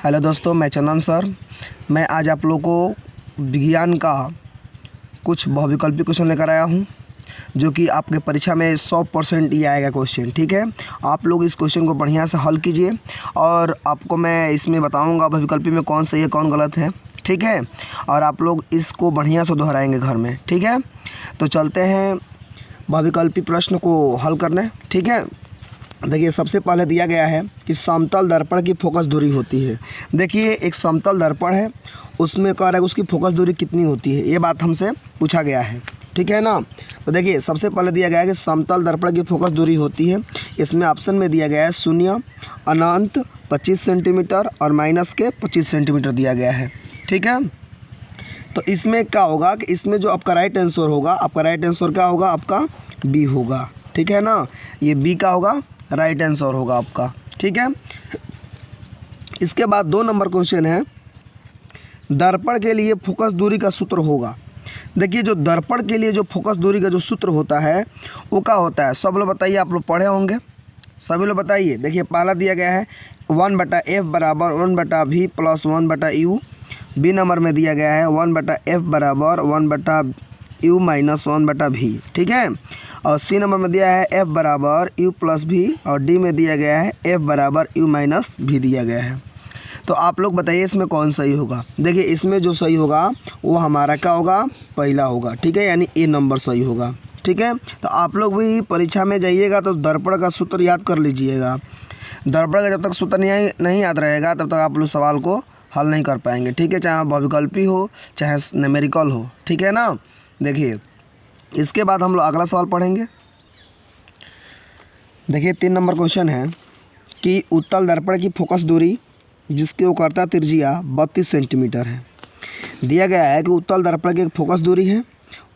Hello दोस्तों, मैं चंदन sir. मैं आज आप लोगों को विज्ञान का कुछ बहुविकल्पी क्वेश्चन लेकर आया हूं, जो कि आपके परीक्षा में 100% ये आएगा क्वेश्चन। ठीक है, आप लोग इस क्वेश्चन को बढ़िया से हल कीजिए और आपको मैं इसमें बताऊंगा बहुविकल्पी में कौन सही है कौन गलत है। ठीक है, और आप लोग इसको बढ़िया से दोहराएंगे घर में। ठीक है, तो चलते हैं बहुविकल्पी प्रश्न को हल करने। ठीक है, देखिए सबसे पहले दिया गया है कि समतल दर्पण की फोकस दूरी होती है। देखिए एक समतल दर्पण है, उसमें कह रहा है उसकी फोकस दूरी कितनी होती है, ये बात हमसे पूछा गया है। ठीक है ना, तो देखिए सबसे पहले दिया गया है कि समतल दर्पण की फोकस दूरी होती है। इसमें ऑप्शन में दिया गया है 0, अनंत 25 सेंटीमीटर और माइनस के 25 सेंटीमीटर दिया गया है। ठीक है, तो इसमें क्या होगा कि इसमें जो आपका राइट आंसर होगा, आपका राइट आंसर क्या होगा, आपका बी होगा। ठीक है ना, ये बी का होगा, राइट आंसर होगा आपका। ठीक है, इसके बाद 2 नंबर क्वेश्चन है, दर्पण के लिए फोकस दूरी का सूत्र होगा। देखिए जो दर्पण के लिए जो फोकस दूरी का जो सूत्र होता है वो क्या होता है, सब लोग बताइए, आप लोग पढ़े होंगे, सभी लोग बताइए। देखिए पहला दिया गया है 1/f बराबर 1/v plus 1/u। B number में दिया गया है 1/f बराबर 1/u माइनस 1/v। ठीक है, और सी नंबर में दिया है f बराबर u प्लस v, और डी में दिया गया है f बराबर u माइनस v दिया गया है। तो आप लोग बताइए इसमें कौन सही होगा। देखिए इसमें जो सही होगा वो हमारा क्या होगा, पहला होगा। ठीक है, यानी ए नंबर सही होगा। ठीक है, तो आप लोग भी परीक्षा में जाइएगा तो दर्पण का सूत्र याद कर लीजिएगा। दर्पण का जब तक सूत्र नहीं याद रहेगा तब तक आप लोग सवाल को हल नहीं कर पाएंगे। ठीक है, चाहे बहुविकल्पी हो चाहे न्यूमेरिकल हो। ठीक है ना, देखिए इसके बाद हम लोग अगला सवाल पढ़ेंगे। देखिए 3 नंबर क्वेश्चन है कि उत्तल दर्पण की फोकस दूरी जिसकी वक्रता त्रिज्या 32 सेंटीमीटर है। दिया गया है कि उत्तल दर्पण की एक फोकस दूरी है,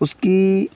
उसकी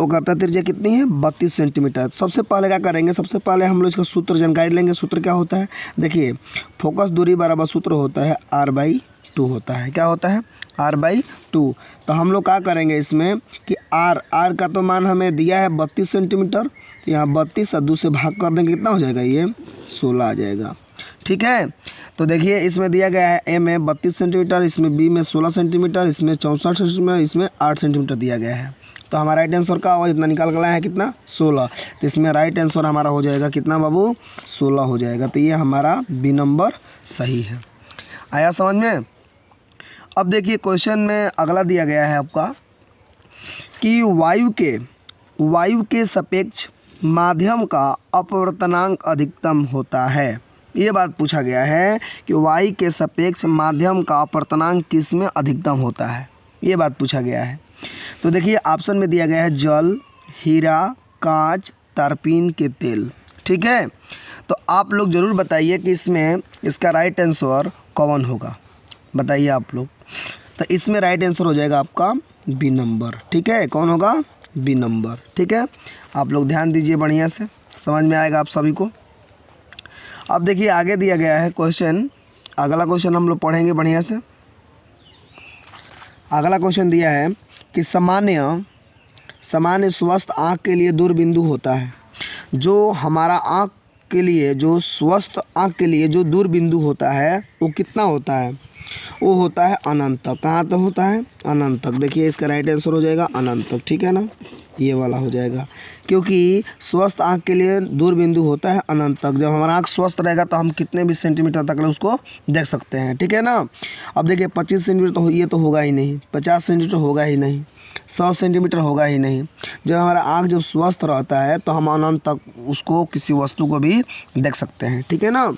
वक्रता त्रिज्या कितनी है, 32 सेंटीमीटर। सबसे पहले क्या करेंगे, सबसे पहले हम लोग इसका सूत्र जानकारी लेंगे। सूत्र क्या होता है, देखिए फोकस दूरी बराबर सूत्र होता है r/2 होता है। क्या होता है, r/2। तो हम लोग क्या करेंगे इसमें कि r का तो मान हमें दिया है 32 सेंटीमीटर, तो यहाँ 32 और 2 से भाग कर देंगे, कितना हो जाएगा, ये 16 आ जाएगा। ठीक है, तो देखिए इसमें दिया गया है ए में 32 सेंटीमीटर, इसमें बी में 16 सेंटीमीटर, इसमें 64 सेंटीमीटर, इसमें 8 सेंटीमीटर दिया गया है। तो हमारा राइट आंसर का होगा, इतना निकाल कर आया है कितना, 16। तो इसमें राइट आंसर हमारा हो जाएगा कितना बाबू, 16 हो जाएगा। तो ये हमारा बी नंबर सही है। आया समझ में। अब देखिए क्वेश्चन में अगला दिया गया है आपका कि वायु के सापेक्ष माध्यम का अपवर्तनांक अधिकतम होता है। ये बात पूछा गया है कि वायु के सापेक्ष माध्यम का अपवर्तनांक किस में अधिकतम होता है, ये बात पूछा गया है। तो देखिए ऑप्शन में दिया गया है जल, हीरा, कांच, तारपीन के तेल। ठीक है, तो आप लोग ज़रूर बताइए कि इसमें इसका राइट आंसर कौन होगा, बताइए आप लोग। तो इसमें राइट आंसर हो जाएगा आपका बी नंबर। ठीक है, कौन होगा, बी नंबर। ठीक है, आप लोग ध्यान दीजिए, बढ़िया से समझ में आएगा आप सभी को। अब देखिए आगे दिया गया है क्वेश्चन, अगला क्वेश्चन हम लोग पढ़ेंगे बढ़िया से। अगला क्वेश्चन दिया है कि सामान्य स्वस्थ आँख के लिए दूर बिंदु होता है। जो हमारा आँख के लिए, जो स्वस्थ आँख के लिए जो दूर बिंदु होता है वो कितना होता है, वो होता है अनंत तक। कहाँ तक होता है, अनंत तक। देखिए इसका राइट आंसर हो जाएगा अनंत तक। ठीक है ना, ये वाला हो जाएगा, क्योंकि स्वस्थ आँख के लिए दूर बिंदु होता है अनंत तक। जब हमारा आँख स्वस्थ रहेगा तो हम कितने भी सेंटीमीटर तक उसको देख सकते हैं। ठीक है ना, अब देखिए 25 सेंटीमीटर तो ये तो होगा ही नहीं, 50 सेंटीमीटर होगा ही नहीं, 100 सेंटीमीटर होगा ही नहीं। जब हमारा आँख जब स्वस्थ रहता है तो हम अनंत तक उसको, किसी वस्तु को भी देख सकते हैं। ठीक है ना।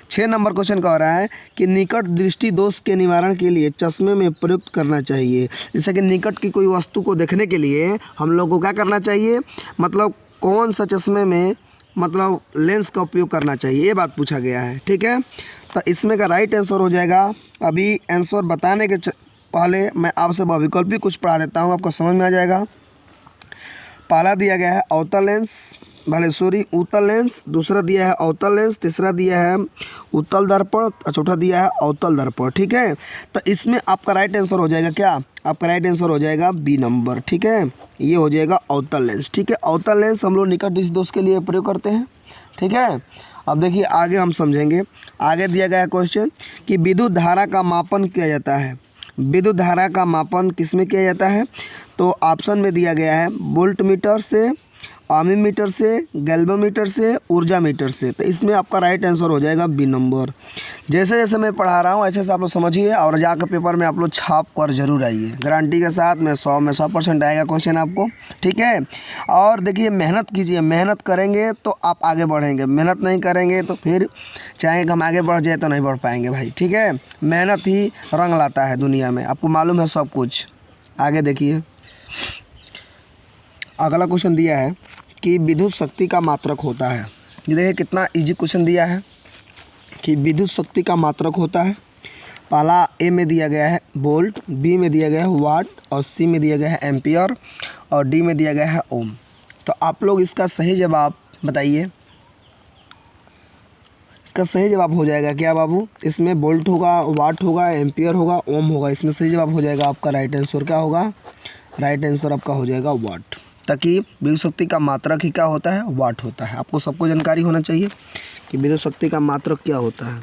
6 नंबर क्वेश्चन कह रहा है कि निकट दृष्टि दोष के निवारण के लिए चश्मे में प्रयुक्त करना चाहिए। जैसे कि निकट की कोई वस्तु को देखने के लिए हम लोग को क्या करना चाहिए, मतलब कौन सा चश्मे में मतलब लेंस का उपयोग करना चाहिए, ये बात पूछा गया है। ठीक है, तो इसमें का राइट आंसर हो जाएगा, अभी आंसर बताने के पहले मैं आपसे बहुविकल्पी कुछ पढ़ा देता हूँ, आपको समझ में आ जाएगा। पहला दिया गया है अवतल लेंस, उत्तल लेंस, दूसरा दिया है अवतल लेंस, तीसरा दिया है उत्तल दर्पण और चौथा दिया है अवतल दर्पण। ठीक है, तो इसमें आपका राइट आंसर हो जाएगा क्या, आपका राइट आंसर हो जाएगा बी नंबर। ठीक है, ये हो जाएगा अवतल लेंस। ठीक है, अवतल लेंस हम लोग निकट दृष्टि दोष के लिए प्रयोग करते हैं। ठीक है, अब देखिए आगे हम समझेंगे। आगे दिया गया है क्वेश्चन कि विद्युत धारा का मापन किया जाता है। विद्युत धारा का मापन किस में किया जाता है? तो ऑप्शन में दिया गया है वोल्ट मीटर से, आमीमीटर से, गैल्वेमीटर से, ऊर्जा मीटर से। तो इसमें आपका राइट आंसर हो जाएगा बी नंबर। जैसे जैसे मैं पढ़ा रहा हूँ ऐसे ऐसे आप लोग समझिए और जाकर पेपर में आप लोग छाप कर जरूर आइए। गारंटी के साथ में 100% आएगा क्वेश्चन आपको, ठीक है। और देखिए मेहनत कीजिए, मेहनत करेंगे तो आप आगे बढ़ेंगे, मेहनत नहीं करेंगे तो फिर चाहे हम आगे बढ़ जाए तो नहीं बढ़ पाएंगे भाई, ठीक है। मेहनत ही रंग लाता है दुनिया में, आपको मालूम है सब कुछ। आगे देखिए अगला क्वेश्चन दिया है कि विद्युत शक्ति का मात्रक होता है। ये देखिए कितना इजी क्वेश्चन दिया है कि विद्युत शक्ति का मात्रक होता है। पहला ए में दिया गया है वोल्ट, बी में दिया गया है वाट और सी में दिया गया है एम्पियर और डी में दिया गया है ओम। तो आप लोग इसका सही जवाब बताइए। इसका सही जवाब हो जाएगा क्या बाबू? इसमें वोल्ट होगा, वाट होगा, एम्पियर होगा, ओम होगा। इसमें सही जवाब हो जाएगा आपका राइट आंसर क्या होगा? राइट आंसर आपका हो जाएगा वाट। ताकि विद्युत शक्ति का मात्रक ही क्या होता है? वाट होता है। आपको सबको जानकारी होना चाहिए कि विद्युत शक्ति का मात्रक क्या होता है,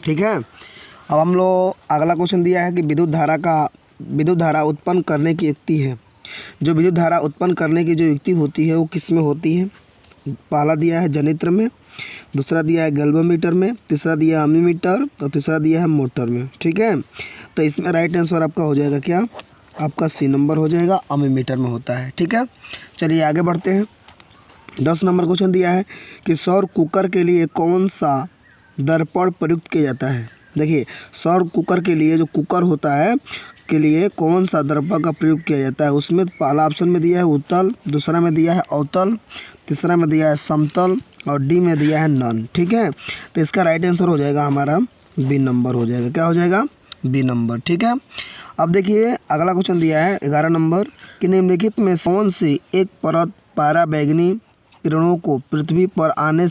ठीक है। अब हम लोग अगला क्वेश्चन दिया है कि विद्युत धारा उत्पन्न करने की युक्ति है। जो विद्युत धारा उत्पन्न करने की जो युक्ति होती है वो किस में होती है? पहला दिया है जनित्र में, दूसरा दिया है गैल्वेमीटर में, तीसरा दिया है अमीमीटर और तीसरा दिया है मोटर में, ठीक है। तो इसमें राइट आंसर आपका हो जाएगा क्या? आपका सी नंबर हो जाएगा, अमीमीटर में होता है, ठीक है। चलिए आगे बढ़ते हैं। 10 नंबर क्वेश्चन दिया है कि सौर कुकर के लिए कौन सा दर्पण प्रयुक्त किया जाता है। देखिए सौर कुकर के लिए जो कुकर होता है के लिए कौन सा दर्पण का प्रयोग किया जाता है। उसमें पहला ऑप्शन में दिया है उत्तल, दूसरा में दिया है अवतल, तीसरा में दिया है समतल और डी में दिया है नन, ठीक है। तो इसका राइट आंसर हो जाएगा हमारा बी नंबर हो जाएगा। क्या हो जाएगा? बी नंबर, ठीक है। अब देखिए अगला क्वेश्चन दिया है 11 नंबर कि निम्नलिखित में कौन सी एक परत पराबैंगनी किरणों को पृथ्वी पर आने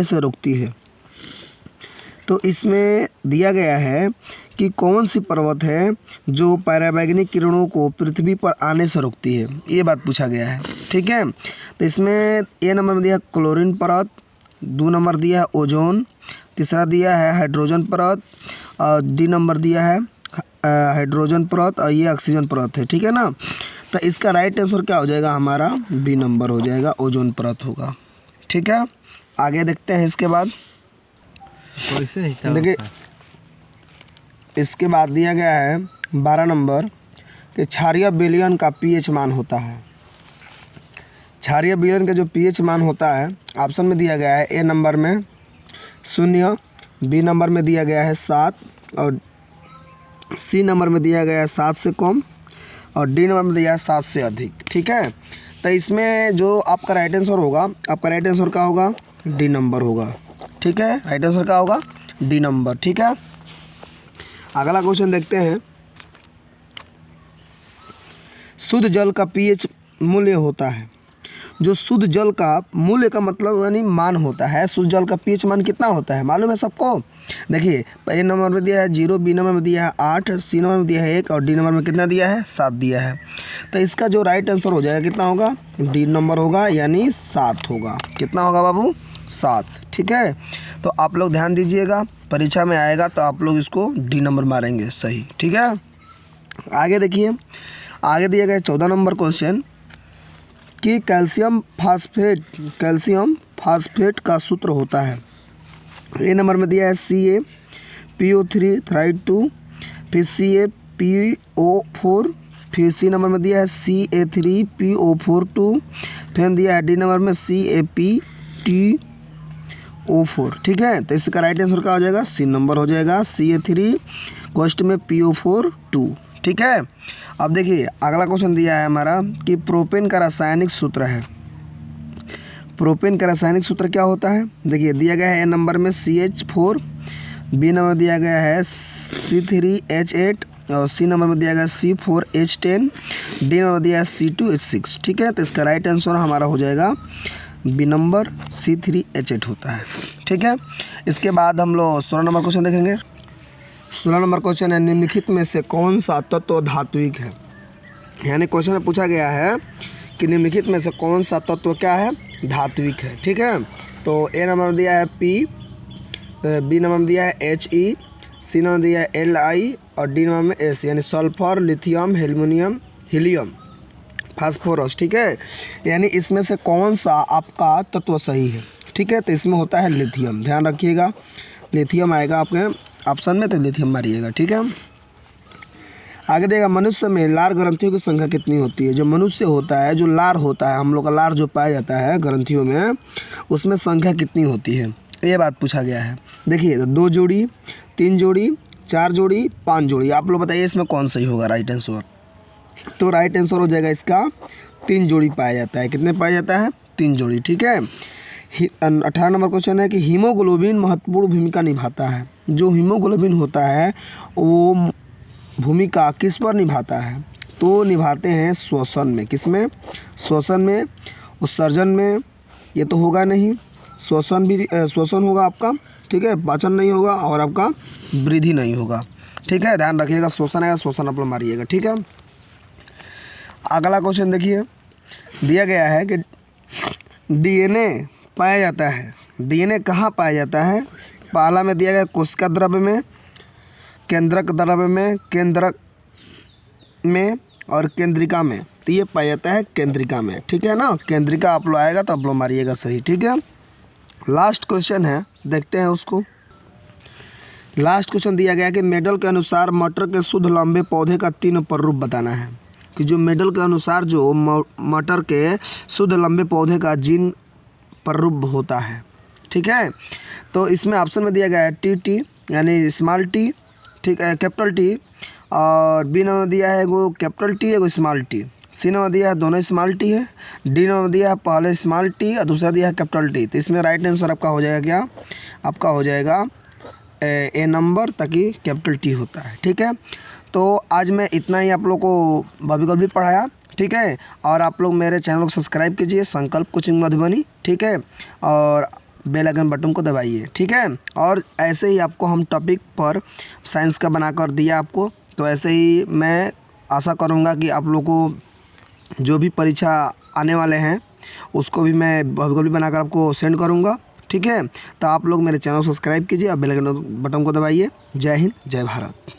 से रोकती है। तो इसमें दिया गया है कि कौन सी पर्वत है जो पराबैंगनी किरणों को पृथ्वी पर आने से रोकती है, ये बात पूछा गया है, ठीक है। तो इसमें ए नंबर में दिया है क्लोरीन परत, 2 नंबर दिया है ओजोन, तीसरा दिया है हाइड्रोजन परत और डी नंबर दिया है हाइड्रोजन परत और ये ऑक्सीजन परत है, ठीक है ना। तो इसका राइट आंसर क्या हो जाएगा? हमारा बी नंबर हो जाएगा, ओजोन परत होगा, ठीक है। आगे देखते हैं इसके बाद। देखिए इसके बाद दिया गया है 12 नंबर कि क्षारीय विलयन का पीएच मान होता है। क्षारीय विलयन का जो पीएच मान होता है ऑप्शन में दिया गया है ए नंबर में 0, बी नंबर में दिया गया है 7 और सी नंबर में दिया गया है 7 से कम और डी नंबर में दिया है 7 से अधिक, ठीक है। तो इसमें जो आपका राइट आंसर होगा, आपका राइट आंसर क्या होगा? डी नंबर होगा, ठीक है। राइट आंसर क्या होगा? डी नंबर, ठीक है। अगला क्वेश्चन देखते हैं। शुद्ध जल का पीएच मूल्य होता है। जो शुद्ध जल का मूल्य का मतलब यानी मान होता है, शुद्ध जल का पीएच मान कितना होता है मालूम है सबको? देखिए ए नंबर में दिया है 0, बी नंबर में दिया है 8, सी नंबर में दिया है 1 और डी नंबर में कितना दिया है? 7 दिया है। तो इसका जो राइट आंसर हो जाएगा कितना होगा? डी नंबर होगा, यानी 7 होगा। कितना होगा बाबू? 7, ठीक है। तो आप लोग ध्यान दीजिएगा, परीक्षा में आएगा तो आप लोग इसको डी नंबर मारेंगे सही, ठीक है। आगे देखिए, आगे दिया गया 14 नंबर क्वेश्चन कि कैल्शियम फास्फेट का सूत्र होता है। ए नंबर में दिया है CaPO3 थ्राइड 2, फिर CaPO4, फिर सी नंबर में दिया है CA3PO4 2, फिर दिया है डी नंबर में CaPTO4, ठीक है। तो इसका राइट आंसर क्या हो जाएगा? सी नंबर हो जाएगा, CA3 कोष्ट में PO4 2, ठीक है। अब देखिए अगला क्वेश्चन दिया है हमारा कि प्रोपेन का रासायनिक सूत्र है। प्रोपेन का रासायनिक सूत्र क्या होता है? देखिए दिया गया है ए नंबर में CH4, बी नंबर दिया गया है C3H8 और सी नंबर में दिया गया C4H10, डी नंबर दिया है C2H6, ठीक है। तो इसका राइट आंसर हमारा हो जाएगा बी नंबर C3H8 होता है, ठीक है। इसके बाद हम लोग 16 नंबर क्वेश्चन देखेंगे। 16 नंबर क्वेश्चन है निम्नलिखित में से कौन सा तत्व धात्विक है। यानी क्वेश्चन में पूछा गया है कि निम्नलिखित में से कौन सा तत्व क्या है? धात्विक है, ठीक है। तो ए नंबर में दिया है P, बी नंबर में दिया है He, सी नंबर दिया है Li और डी नंबर में S, यानी sulphur, lithium, aluminium, helium, phosphorus, ठीक है। यानी इसमें से कौन सा आपका तत्व सही है, ठीक है। तो इसमें होता है लिथियम, ध्यान रखिएगा, लिथियम आएगा आपके ऑप्शन में, तो लिथियम मारिएगा, ठीक है। आगे देगा, मनुष्य में लार ग्रंथियों की संख्या कितनी होती है। जो मनुष्य होता है, जो लार होता है, हम लोग का लार जो पाया जाता है ग्रंथियों में, उसमें संख्या कितनी होती है, ये बात पूछा गया है। देखिए, तो 2 जोड़ी, 3 जोड़ी, 4 जोड़ी, 5 जोड़ी, आप लोग बताइए इसमें कौन सही होगा राइट आंसर। तो राइट आंसर हो जाएगा इसका 3 जोड़ी पाया जाता है। कितने पाया जाता है? 3 जोड़ी, ठीक है। 18 नंबर क्वेश्चन है कि हीमोग्लोबिन महत्वपूर्ण भूमिका निभाता है। जो हीमोग्लोबिन होता है वो भूमिका किस पर निभाता है? तो निभाते हैं श्वसन में। किस में? श्वसन में, उत्सर्जन में ये तो होगा नहीं, श्वसन होगा आपका, ठीक है, पाचन नहीं होगा और आपका वृद्धि नहीं होगा, ठीक है। ध्यान रखिएगा, श्वसन आएगा, श्वसन आप लोग मारिएगा, ठीक है। अगला क्वेश्चन देखिए, दिया गया है कि डीएनए पाया जाता है। डीएनए कहाँ पाया जाता है? पहला में दिया गया कोशिका द्रव्य में, केंद्रक द्रव्य में, केंद्रक में और केंद्रिका में। तो ये पाया जाता है केंद्रिका में, ठीक है ना। केंद्रिका आप लोग आएगा तो आप लोग मारिएगा सही, ठीक है। लास्ट क्वेश्चन है, देखते हैं उसको। लास्ट क्वेश्चन दिया गया कि मेडल के अनुसार मटर के शुद्ध लंबे पौधे का 3 प्ररूप बताना है। कि जो मेडल के अनुसार जो मटर के शुद्ध लंबे पौधे का जीन प्ररूप होता है, ठीक है। तो इसमें ऑप्शन में दिया गया है टी यानी स्मॉल टी, ठीक है, कैपिटल टी, और बी नंबर दिया है एगो कैपिटल टी एगो स्मॉल टी, सी नंबर दिया है दोनों स्मॉल टी है, डी नंबर दिया है पहले स्मॉल टी और दूसरा दिया है कैपिटल टी। तो इसमें राइट आंसर आपका हो जाएगा क्या? आपका हो जाएगा ए नंबर, ताकि कैपिटल टी होता है, ठीक है। तो आज मैं इतना ही आप लोग को भविकल्प भी पढ़ाया, ठीक है। और आप लोग मेरे चैनल को सब्सक्राइब कीजिए, संकल्प कोचिंग मधुबनी, ठीक है, और बेल आइकन बटन को दबाइए, ठीक है। और ऐसे ही आपको हम टॉपिक पर साइंस का बनाकर दिया आपको, तो ऐसे ही मैं आशा करूँगा कि आप लोग को जो भी परीक्षा आने वाले हैं उसको भी मैं भविकल्प बनाकर आपको सेंड करूँगा, ठीक है। तो आप लोग मेरे चैनल को सब्सक्राइब कीजिए और बेल आइकन बटन को दबाइए। जय हिंद, जय भारत।